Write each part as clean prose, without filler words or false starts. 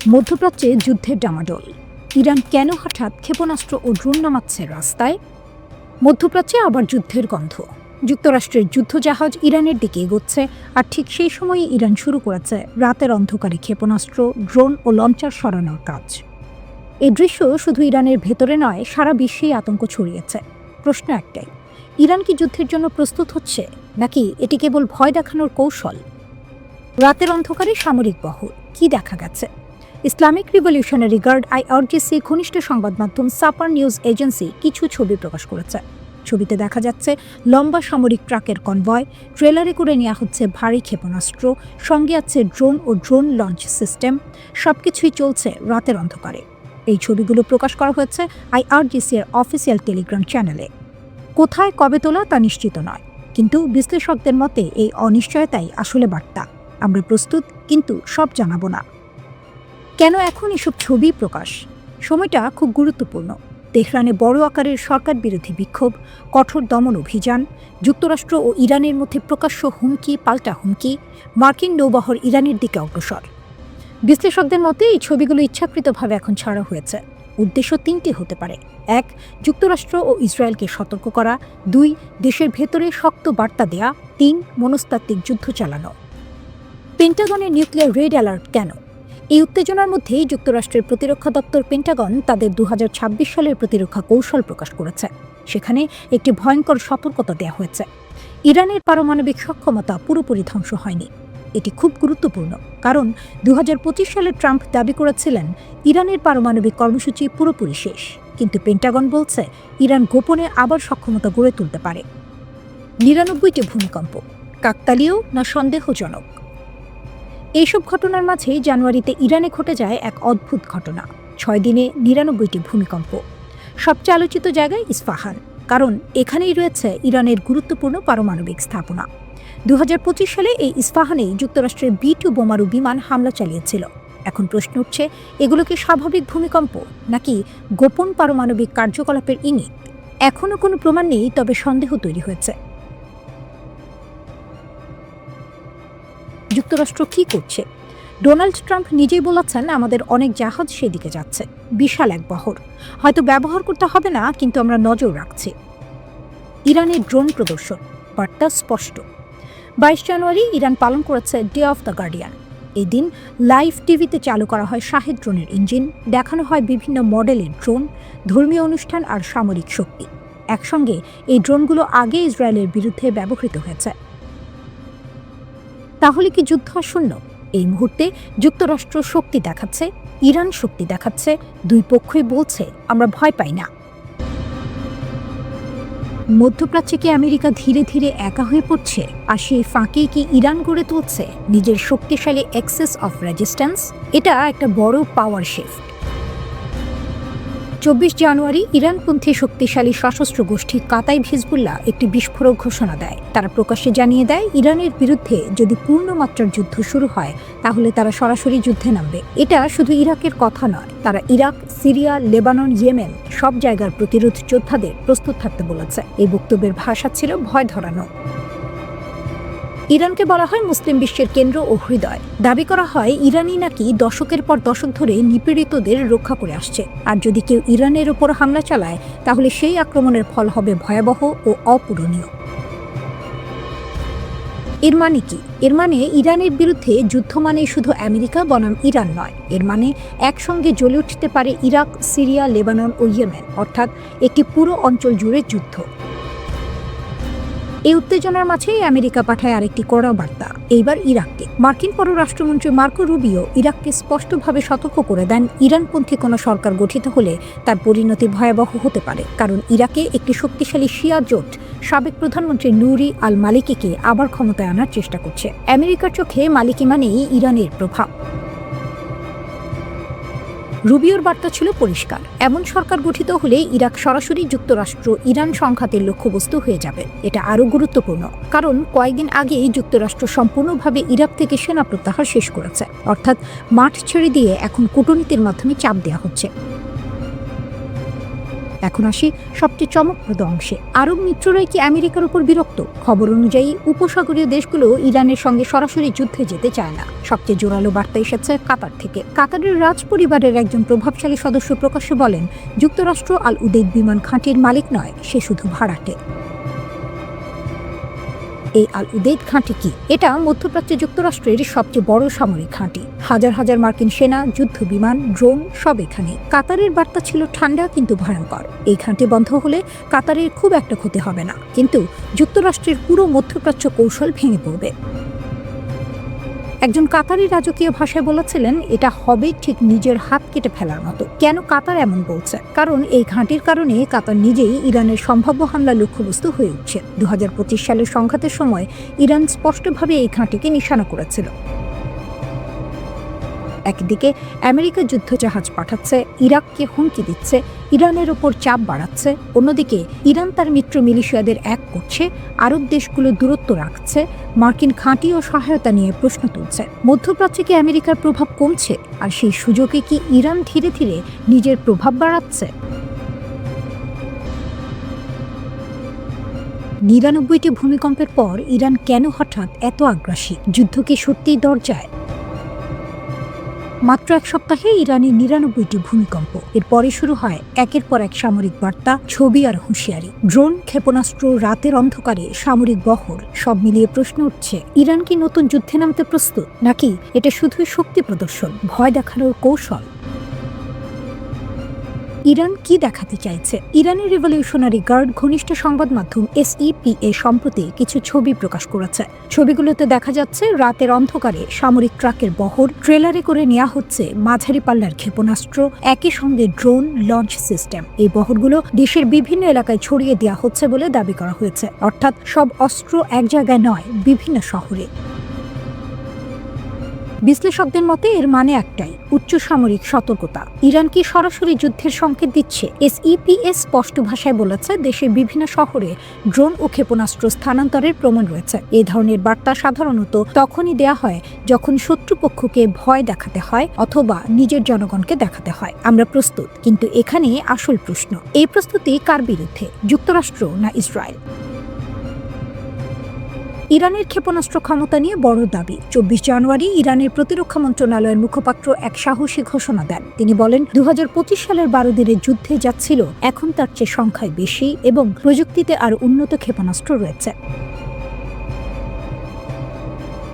মধ্যপ্রাচ্যে যুদ্ধের ডামাডোল। ইরান কেন হঠাৎ ক্ষেপণাস্ত্র ও ড্রোন নামাচ্ছে রাস্তায়? মধ্যপ্রাচ্যে আবার যুদ্ধের গন্ধ। যুক্তরাষ্ট্রের যুদ্ধজাহাজ ইরানের দিকে এগোচ্ছে, আর ঠিক সেই সময়ই ইরান শুরু করেছে রাতের অন্ধকারে ক্ষেপণাস্ত্র, ড্রোন ও লঞ্চার সরানোর কাজ। এই দৃশ্য শুধু ইরানের ভেতরে নয়, সারা বিশ্বেই আতঙ্ক ছড়িয়েছে। প্রশ্ন একটাই, ইরান কি যুদ্ধের জন্য প্রস্তুত হচ্ছে, নাকি এটি কেবল ভয় দেখানোর কৌশল? রাতের অন্ধকারে সামরিক বহর কি দেখা গেছে? ইসলামিক রিভলিউশনারি গার্ড IRGC ঘনিষ্ঠ সংবাদ মাধ্যম সাপার নিউজ এজেন্সি কিছু ছবি প্রকাশ করেছে। ছবিতে দেখা যাচ্ছে লম্বা সামরিক ট্রাকের কনভয়, ট্রেলারে করে নেওয়া হচ্ছে ভারী ক্ষেপণাস্ত্র, সঙ্গে আছে ড্রোন ও ড্রোন লঞ্চ সিস্টেম। সবকিছুই চলছে রাতের অন্ধকারে। এই ছবিগুলো প্রকাশ করা হয়েছে IRGC এর অফিসিয়াল টেলিগ্রাম চ্যানেলে। কোথায় কবে তোলা তা নিশ্চিত নয়, কিন্তু বিশ্লেষকদের মতে এই অনিশ্চয়তাই আসলে বার্তা। আমরা প্রস্তুত, কিন্তু সব জানাবো না। কেন এখন এসব ছবি প্রকাশ? সময়টা খুব গুরুত্বপূর্ণ। তেহরানে বড় আকারের সরকার বিরোধী বিক্ষোভ, কঠোর দমন অভিযান, যুক্তরাষ্ট্র ও ইরানের মধ্যে প্রকাশ্য হুমকি পাল্টা হুমকি, মার্কিন নৌবহর ইরানের দিকে অগ্রসর। বিশ্লেষকদের মতে এই ছবিগুলো ইচ্ছাকৃতভাবে এখন ছাড়া হয়েছে। উদ্দেশ্য তিনটি হতে পারে: ১. যুক্তরাষ্ট্র ও ইসরায়েলকে সতর্ক করা, ২. দেশের ভেতরে শক্ত বার্তা দেয়া, ৩. মনস্তাত্ত্বিক যুদ্ধ চালানো। পেন্টাগনের নিউক্লিয়ার রেড অ্যালার্ট কেন? এই উত্তেজনার মধ্যেই যুক্তরাষ্ট্রের প্রতিরক্ষা দপ্তর পেন্টাগন তাদের 2026 সালের প্রতিরক্ষা কৌশল প্রকাশ করেছে। সেখানে একটি ভয়ঙ্কর সতর্কতা দেওয়া হয়েছে: ইরানের পারমাণবিক সক্ষমতা পুরোপুরি ধ্বংস হয়নি। এটি খুব গুরুত্বপূর্ণ, কারণ 2025 সালে ট্রাম্প দাবি করেছিলেন ইরানের পারমাণবিক কর্মসূচি পুরোপুরি শেষ, কিন্তু পেন্টাগন বলছে ইরান গোপনে আবার সক্ষমতা গড়ে তুলতে পারে। 99টি ভূমিকম্প কাকতালীয় না সন্দেহজনক? এইসব ঘটনার মাঝেই জানুয়ারিতে ইরানে ঘটে যায় এক অদ্ভুত ঘটনা। 6 দিনে 99টি ভূমিকম্প। সবচেয়ে আলোচিত জায়গায় ইস্পাহান, কারণ এখানেই রয়েছে ইরানের গুরুত্বপূর্ণ পারমাণবিক স্থাপনা। 2025 সালে এই ইস্পাহানেই যুক্তরাষ্ট্রের B-2 বোমারু বিমান হামলা চালিয়েছিল। এখন প্রশ্ন উঠছে, এগুলো কি স্বাভাবিক ভূমিকম্প, নাকি গোপন পারমাণবিক কার্যকলাপের ইঙ্গিত? এখনও কোনো প্রমাণ নেই, তবে সন্দেহ তৈরি হয়েছে। যুক্তরাষ্ট্র কি করছে? ডোনাল্ড ট্রাম্প নিজেই বলেছেন, আমাদের অনেক জাহাজ সেদিকে যাচ্ছে, বিশাল এক বহর। হয়তো ব্যবহার করতে হবে না, কিন্তু আমরা নজর রাখছি। ইরানের ড্রোন প্রদর্শন, বার্তা স্পষ্ট। 22 জানুয়ারি ইরান পালন করেছে ডে অফ দ্য গার্ডিয়ান। এই দিন লাইভ টিভিতে চালু করা হয় শাহেদ ড্রোনের ইঞ্জিন, দেখানো হয় বিভিন্ন মডেলের ড্রোন, ধর্মীয় অনুষ্ঠান আর সামরিক শক্তি। একসঙ্গে এই ড্রোনগুলো আগে ইসরায়েলের বিরুদ্ধে ব্যবহৃত হয়েছে। তাহলে কি যুদ্ধ আসন্ন? এই মুহূর্তে যুক্তরাষ্ট্র শক্তি দেখাচ্ছে, ইরান শক্তি দেখাচ্ছে, দুই পক্ষই বলছে আমরা ভয় পাই না। মধ্যপ্রাচ্যে কি আমেরিকা ধীরে ধীরে একা হয়ে পড়ছে, আর সেই ফাঁকে কি ইরান গড়ে তুলছে নিজের শক্তিশালী এক্সেস অফ রেজিস্ট্যান্স? এটা একটা বড় পাওয়ার শিফট। 24 জানুয়ারি ইরানপন্থী শক্তিশালী সশস্ত্র গোষ্ঠী কাতাইব হিজবুল্লাহ একটি বিস্ফোরক ঘোষণা দেয়। তারা প্রকাশ্যে জানিয়ে দেয়, ইরানের বিরুদ্ধে যদি পূর্ণমাত্রার যুদ্ধ শুরু হয়, তাহলে তারা সরাসরি যুদ্ধে নামবে। এটা শুধু ইরাকের কথা নয়, তারা ইরাক, সিরিয়া, লেবানন, ইয়েমেন সব জায়গার প্রতিরোধ যোদ্ধাদের প্রস্তুত থাকতে বলেছে। এই বক্তব্যের ভাষা ছিল ভয় ধরানো। ইরানকে বলা হয় মুসলিম বিশ্বের কেন্দ্র ও হৃদয়। দাবি করা হয় ইরানই নাকি দশকের পর দশক ধরে নিপীড়িতদের রক্ষা করে আসছে, আর যদি কেউ ইরানের ওপর হামলা চালায়, তাহলে সেই আক্রমণের ফল হবে ভয়াবহ ও অপূরণীয়। এর মানে কি? এর মানে ইরানের বিরুদ্ধে যুদ্ধ মানে শুধু আমেরিকা বনাম ইরান নয়। এর মানে একসঙ্গে জ্বলে উঠতে পারে ইরাক, সিরিয়া, লেবানন ও ইয়েমেন, অর্থাৎ একটি পুরো অঞ্চল জুড়ে যুদ্ধ। এই উত্তেজনার মাঝেই আমেরিকা পাঠায় আরেকটি কড়া বার্তা, এইবার ইরাককে। মার্কিন পররাষ্ট্রমন্ত্রী মার্কো রুবিও ইরাককে স্পষ্টভাবে সতর্ক করে দেন, ইরানপন্থী কোনো সরকার গঠিত হলে তার পরিণতি ভয়াবহ হতে পারে, কারণ ইরাকে একটি শক্তিশালী শিয়া জোট সাবেক প্রধানমন্ত্রী নুরি আল মালিকিকে আবার ক্ষমতায় আনার চেষ্টা করছে। আমেরিকার চোখে মালিকি মানেই ইরানের প্রভাব। রুবিওর বার্তা ছিল পরিষ্কার, এমন সরকার গঠিত হলে ইরাক সরাসরি যুক্তরাষ্ট্র ইরান সংঘাতের লক্ষ্যবস্তু হয়ে যাবে। এটা আরও গুরুত্বপূর্ণ, কারণ কয়েকদিন আগেই যুক্তরাষ্ট্র সম্পূর্ণভাবে ইরাক থেকে সেনা প্রত্যাহার শেষ করেছে, অর্থাৎ মাঠ ছেড়ে দিয়ে এখন কূটনীতির মাধ্যমে চাপ দেওয়া হচ্ছে। এখন আসি সবচেয়ে চমকপ্রদ অংশে। আরব মিত্ররাই কি আমেরিকার উপর বিরক্ত? খবর অনুযায়ী উপসাগরীয় দেশগুলো ইরানের সঙ্গে সরাসরি যুদ্ধে যেতে চায় না। সবচেয়ে জোরালো বার্তা এসেছে কাতার থেকে। কাতারের রাজ পরিবারের একজন প্রভাবশালী সদস্য প্রকাশ্যে বলেন, যুক্তরাষ্ট্র আল উদেইদ বিমান ঘাঁটির মালিক নয়, সে শুধু ভাড়াটে। এই আল উদেইদ ঘাঁটি কি? এটা মধ্যপ্রাচ্যে যুক্তরাষ্ট্রের সবচেয়ে বড় সামরিক ঘাঁটি। হাজার হাজার মার্কিন সেনা, যুদ্ধ বিমান, ড্রোন সব এখানে। কাতারের বার্তা ছিল ঠান্ডা কিন্তু ভয়ঙ্কর। এই ঘাঁটি বন্ধ হলে কাতারের খুব একটা ক্ষতি হবে না, কিন্তু যুক্তরাষ্ট্রের পুরো মধ্যপ্রাচ্য কৌশল ভেঙে পড়বে। একজন কাতারি রাজকীয় ভাষায় বলেছিলেন, এটা হবে ঠিক নিজের হাত কেটে ফেলার মতো। কেন কাতার এমন বলছে? কারণ এই ঘাঁটির কারণে কাতার নিজেই ইরানের সম্ভাব্য হামলার লক্ষ্যবস্তু হয়ে উঠছে। 2025 সালের সংঘাতের সময় ইরান স্পষ্টভাবে এই ঘাঁটিকে নিশানা করেছিল। একদিকে আমেরিকা যুদ্ধজাহাজ পাঠাচ্ছে, ইরাককে হুমকি দিচ্ছে, ইরানের ওপর চাপ বাড়াচ্ছে। অন্যদিকে ইরান তার মিত্র মিলিশিয়াদের এক করছে, আরব দেশগুলো দূরত্ব রাখছে, মার্কিন ঘাঁটি ও সহায়তা নিয়ে প্রশ্ন তুলছে। মধ্যপ্রাচ্যে কি আমেরিকার প্রভাব কমছে? আর সেই সুযোগে কি ইরান ধীরে ধীরে নিজের প্রভাব বাড়াচ্ছে? 99টি ভূমিকম্পের পর ইরান কেন হঠাৎ এত আগ্রাসী? যুদ্ধ কি সত্যিই দরজায়? মাত্র এক সপ্তাহে ইরানের 99টি ভূমিকম্প। এরপরে শুরু হয় একের পর এক সামরিক বার্তা, ছবি আর হুঁশিয়ারি। ড্রোন, ক্ষেপণাস্ত্র, রাতের অন্ধকারে সামরিক বহর, সব মিলিয়ে প্রশ্ন উঠছে, ইরান কি নতুন যুদ্ধে নামতে প্রস্তুত, নাকি এটা শুধুই শক্তি প্রদর্শন, ভয় দেখানোর কৌশল? ইরান কি দেখাতে চাইছে? ইরানের রিভলিউশনারি গার্ড ঘনিষ্ঠ সংবাদ মাধ্যম SEPA সম্প্রতি কিছু ছবি প্রকাশ করেছে। ছবিগুলোতে দেখা যাচ্ছে রাতের অন্ধকারে সামরিক ট্রাকের বহর, ট্রেলারে করে নেওয়া হচ্ছে মাঝারি পাল্লার ক্ষেপণাস্ত্র, একই সঙ্গে ড্রোন, লঞ্চ সিস্টেম। এই বহরগুলো দেশের বিভিন্ন এলাকায় ছড়িয়ে দেওয়া হচ্ছে বলে দাবি করা হয়েছে। অর্থাৎ সব অস্ত্র এক জায়গায় নয়, বিভিন্ন শহরে। বিশ্লেষকদের মতে এর মানে একটাই, উচ্চ সামরিক সতর্কতা। ইরান কি সরাসরি যুদ্ধের সংকেত দিচ্ছে? SEPA স্পষ্ট ভাষায় বলেছে, দেশের বিভিন্ন শহরে ড্রোন ও ক্ষেপণাস্ত্র স্থানান্তরের প্রমাণ রয়েছে। এই ধরনের বার্তা সাধারণত তখনই দেয়া হয় যখন শত্রুপক্ষকে ভয় দেখাতে হয় অথবা নিজের জনগণকে দেখাতে হয়, আমরা প্রস্তুত। কিন্তু এখানে আসল প্রশ্ন, এই প্রস্তুতি কার বিরুদ্ধে, যুক্তরাষ্ট্র না ইসরায়েল? ইরানের ক্ষেপণাস্ত্র ক্ষমতা নিয়ে বড় দাবি। 24 জানুয়ারি ইরানের প্রতিরক্ষা মন্ত্রণালয়ের মুখপাত্র এক সাহসী ঘোষণা দেন। তিনি বলেন, 2025 সালের 12 দিনের যুদ্ধে যাচ্ছিল, এখন তার চেয়ে সংখ্যায় বেশি এবং প্রযুক্তিতে আর উন্নত ক্ষেপণাস্ত্র রয়েছে।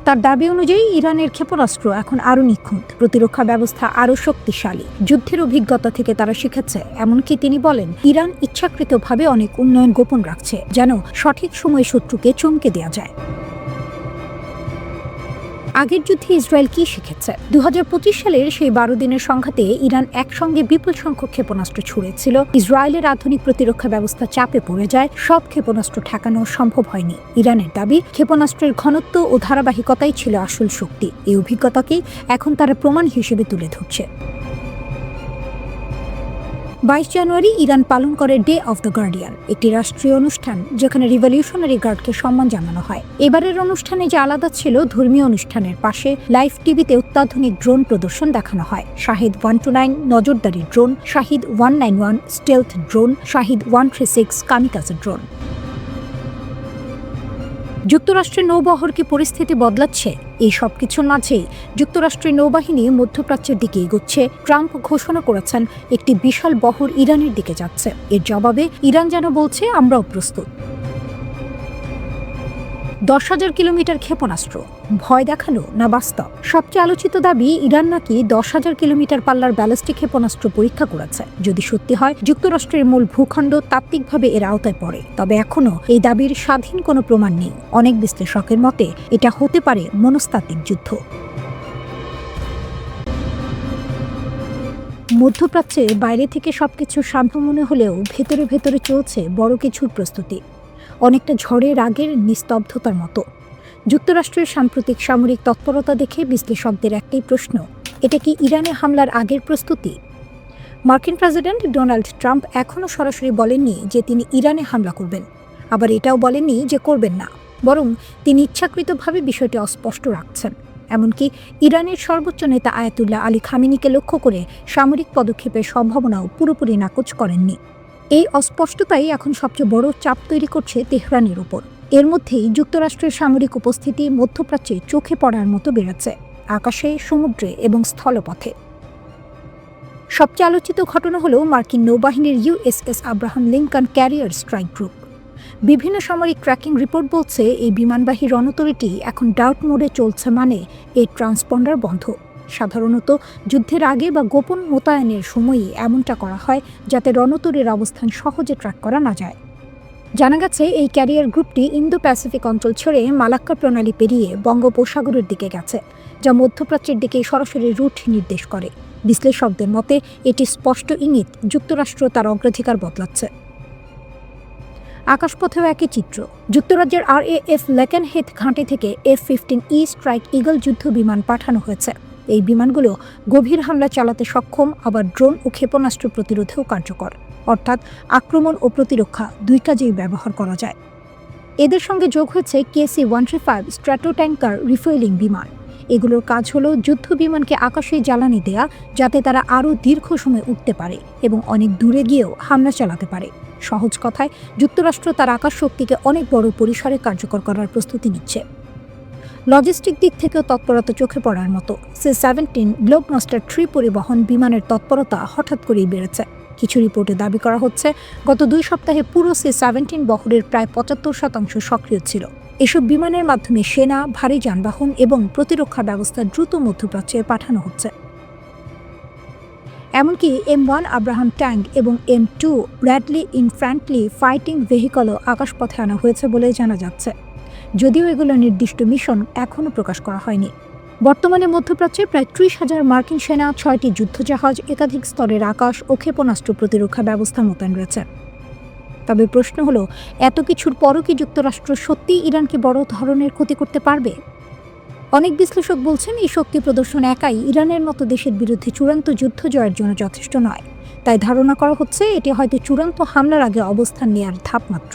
তার দাবি অনুযায়ী ইরানের ক্ষেপণাস্ত্র এখন আরও নিখুঁত, প্রতিরক্ষা ব্যবস্থা আরও শক্তিশালী। যুদ্ধের অভিজ্ঞতা থেকে তারা শিখেছে। এমনকি তিনি বলেন, ইরান ইচ্ছাকৃতভাবে অনেক উন্নয়ন গোপন রাখছে, যেন সঠিক সময়ে শত্রুকে চমকে দেওয়া যায়। আগের যুদ্ধে ইসরায়েল কি শিখেছে? 2025 সালের সেই 12 দিনের সংঘাতে ইরান একসঙ্গে বিপুল সংখ্যক ক্ষেপণাস্ত্র ছুড়েছিল। ইসরায়েলের আধুনিক প্রতিরক্ষা ব্যবস্থা চাপে পড়ে যায়, সব ক্ষেপণাস্ত্র ঠেকানো সম্ভব হয়নি। ইরানের দাবি, ক্ষেপণাস্ত্রের ঘনত্ব ও ধারাবাহিকতাই ছিল আসল শক্তি। এই অভিজ্ঞতাকেই এখন তারা প্রমাণ হিসেবে তুলে ধরছে। 22 জানুয়ারি ইরান পালন করে ডে অফ দ্য গার্ডিয়ান, একটি রাষ্ট্রীয় অনুষ্ঠান যেখানে রিভলিউশনারি গার্ডকে সম্মান জানানো হয়। এবারের অনুষ্ঠানে যে আলাদা ছিল, ধর্মীয় অনুষ্ঠানের পাশে লাইভ টিভিতে অত্যাধুনিক ড্রোন প্রদর্শন দেখানো হয়। শাহিদ 129 নজরদারি drone, Shahid 191 stealth drone, Shahid 136 kamikaze drone. যুক্তরাষ্ট্রের নৌবহর কি পরিস্থিতি বদলাচ্ছে? এই সব কিছুর মাঝেই যুক্তরাষ্ট্রের নৌবাহিনী মধ্যপ্রাচ্যের দিকে এগোচ্ছে। ট্রাম্প ঘোষণা করেছেন, একটি বিশাল বহর ইরানের দিকে যাচ্ছে। এর জবাবে ইরান যেন বলছে, আমরাও প্রস্তুত। 10,000 কিলোমিটার ক্ষেপণাস্ত্র, ভয় দেখানো না বাস্তব? সবচেয়ে আলোচিত দাবি, ইরান নাকি 10,000 কিলোমিটার পাল্লার ব্যালিস্টিক ক্ষেপণাস্ত্র পরীক্ষা করেছে। যদি সত্যি হয়, যুক্তরাষ্ট্রের মূল ভূখণ্ড তাত্ত্বিকভাবে এর আওতায় পড়ে। তবে এখনও এই দাবির স্বাধীন কোনো প্রমাণ নেই। অনেক বিশ্লেষকের মতে এটা হতে পারে মনস্তাত্ত্বিক যুদ্ধ। মধ্যপ্রাচ্যে বাইরে থেকে সবকিছু শান্ত মনে হলেও ভেতরে ভেতরে চলছে বড় কিছুর প্রস্তুতি, অনেকটা ঝড়ের আগের নিস্তব্ধতার মতো। যুক্তরাষ্ট্রের সাম্প্রতিক সামরিক তৎপরতা দেখে বিশ্লেষকদের একটাই প্রশ্ন, এটা কি ইরানে হামলার আগের প্রস্তুতি? মার্কিন প্রেসিডেন্ট ডোনাল্ড ট্রাম্প এখনও সরাসরি বলেননি যে তিনি ইরানে হামলা করবেন, আবার এটাও বলেননি যে করবেন না, বরং তিনি ইচ্ছাকৃতভাবে বিষয়টি অস্পষ্ট রাখছেন। এমনকি ইরানের সর্বোচ্চ নেতা আয়াতুল্লাহ আলী খামেনিকে লক্ষ্য করে সামরিক পদক্ষেপের সম্ভাবনাও পুরোপুরি নাকচ করেননি। এই অস্পষ্টতাই এখন সবচেয়ে বড় চাপ তৈরি করছে তেহরানের উপর। এর মধ্যেই যুক্তরাষ্ট্রের সামরিক উপস্থিতি মধ্যপ্রাচ্যে চোখে পড়ার মতো বেড়েছে, আকাশে, সমুদ্রে এবং স্থলপথে। সবচেয়ে আলোচিত ঘটনা হল মার্কিন নৌবাহিনীর USS Abraham Lincoln career strike group. বিভিন্ন সামরিক ট্র্যাকিং রিপোর্ট বলছে এই বিমানবাহী রণতরীটি এখন ডাউট মোডে চলছে, মানে এই ট্রান্সপন্ডার বন্ধ। সাধারণত যুদ্ধের আগে বা গোপন মোতায়েনের সময়ই এমনটা করা হয়, যাতে রণতরীর অবস্থান সহজে ট্র্যাক করা না যায়। জানা গেছে এই ক্যারিয়ার গ্রুপটি ইন্দো প্যাসিফিক অঞ্চল ছেড়ে মালাক্কা প্রণালী পেরিয়ে বঙ্গোপসাগরের দিকে গেছে, যা মধ্যপ্রাচ্যের দিকে সরাসরি রুট নির্দেশ করে। বিশ্লেষকদের মতে এটি স্পষ্ট ইঙ্গিত যুক্তরাষ্ট্র তার অগ্রাধিকার বদলাচ্ছে। আকাশপথেও একই চিত্র। যুক্তরাজ্যের RAF লেকেনহেথ ঘাঁটি থেকে F-15E স্ট্রাইক ঈগল যুদ্ধ বিমান পাঠানো হয়েছে। এই বিমানগুলো গভীর হামলা চালাতে সক্ষম, আবার ড্রোন ও ক্ষেপণাস্ত্র প্রতিরোধেও কার্যকর, অর্থাৎ আক্রমণ ও প্রতিরক্ষা দুই কাজেই ব্যবহার করা যায়। এদের সঙ্গে যোগ হয়েছে KC-135 স্ট্র্যাটো ট্যাঙ্কার রিফুয়েলিং বিমান। এগুলোর কাজ হলো যুদ্ধ বিমানকে আকাশে জ্বালানি দেয়া, যাতে তারা আরও দীর্ঘ সময় উঠতে পারে এবং অনেক দূরে গিয়েও হামলা চালাতে পারে। সহজ কথায়, যুক্তরাষ্ট্র তার আকাশ শক্তিকে অনেক বড় পরিসরে কার্যকর করার প্রস্তুতি নিচ্ছে। লজিস্টিক দিক থেকেও তৎপরতা চোখে পড়ার মতো। C-17 গ্লোবমাস্টার 3 পরিবহন বিমানের তৎপরতা হঠাৎ করেই বেড়েছে। কিছু রিপোর্টে দাবি করা হচ্ছে, গত 2 সপ্তাহে পুরো C-17 বহরের প্রায় 75% সক্রিয় ছিল। এসব বিমানের মাধ্যমে সেনা, ভারী যানবাহন এবং প্রতিরক্ষা ব্যবস্থা দ্রুত মধ্যপ্রাচ্যে পাঠানো হচ্ছে। এমনকি M1 আব্রাহাম ট্যাঙ্ক এবং M2 ব্র্যাডলি ইনফ্যান্টলি ফাইটিং ভেহিকলও আকাশপথে আনা হয়েছে বলে জানা যাচ্ছে, যদিও এগুলো নির্দিষ্ট মিশন এখনও প্রকাশ করা হয়নি। বর্তমানে মধ্যপ্রাচ্যে প্রায় 30,000 মার্কিন সেনা, 6টি যুদ্ধজাহাজ, একাধিক স্তরের আকাশ ও ক্ষেপণাস্ত্র প্রতিরক্ষা ব্যবস্থা মোতায়েন রয়েছে। তবে প্রশ্ন হলো, এত কিছুর পরও কি যুক্তরাষ্ট্র সত্যিই ইরানকে বড় ধরনের ক্ষতি করতে পারবে? অনেক বিশ্লেষক বলছেন, এই শক্তি প্রদর্শন একাই ইরানের মতো দেশের বিরুদ্ধে চূড়ান্ত যুদ্ধ জয়ের জন্য যথেষ্ট নয়। তাই ধারণা করা হচ্ছে এটি হয়তো চূড়ান্ত হামলার আগে অবস্থান নেওয়ার ধাপ মাত্র।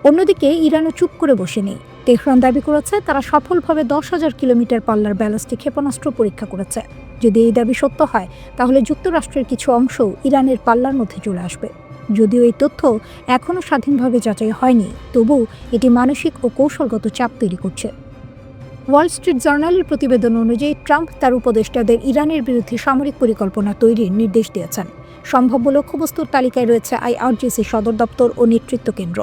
অন্যদিকে ইরানও চুপ করে বসে নেই। তেহরান দাবি করেছে তারা সফলভাবে 10,000 কিলোমিটার পাল্লার ব্যালিস্টিক ক্ষেপণাস্ত্র পরীক্ষা করেছে। যদি এই দাবি সত্য হয়, তাহলে যুক্তরাষ্ট্রের কিছু অংশও ইরানের পাল্লার মধ্যে চলে আসবে। যদিও এই তথ্য এখনও স্বাধীনভাবে যাচাই হয়নি, তবু এটি মানসিক ও কৌশলগত চাপ তৈরি করছে। ওয়াল স্ট্রিট জার্নালের প্রতিবেদন অনুযায়ী ট্রাম্প তার উপদেষ্টাদের ইরানের বিরুদ্ধে সামরিক পরিকল্পনা তৈরির নির্দেশ দিয়েছেন। সম্ভাব্য লক্ষ্যবস্তুর তালিকায় রয়েছে IRGC সদর দপ্তর ও নেতৃত্ব কেন্দ্র।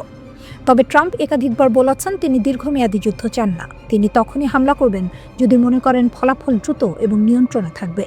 তবে ট্রাম্প একাধিকবার বলেছেন তিনি দীর্ঘমেয়াদী যুদ্ধ চান না। তিনি তখনই হামলা করবেন যদি মনে করেন ফলাফল দ্রুত এবং নিয়ন্ত্রণে থাকবে।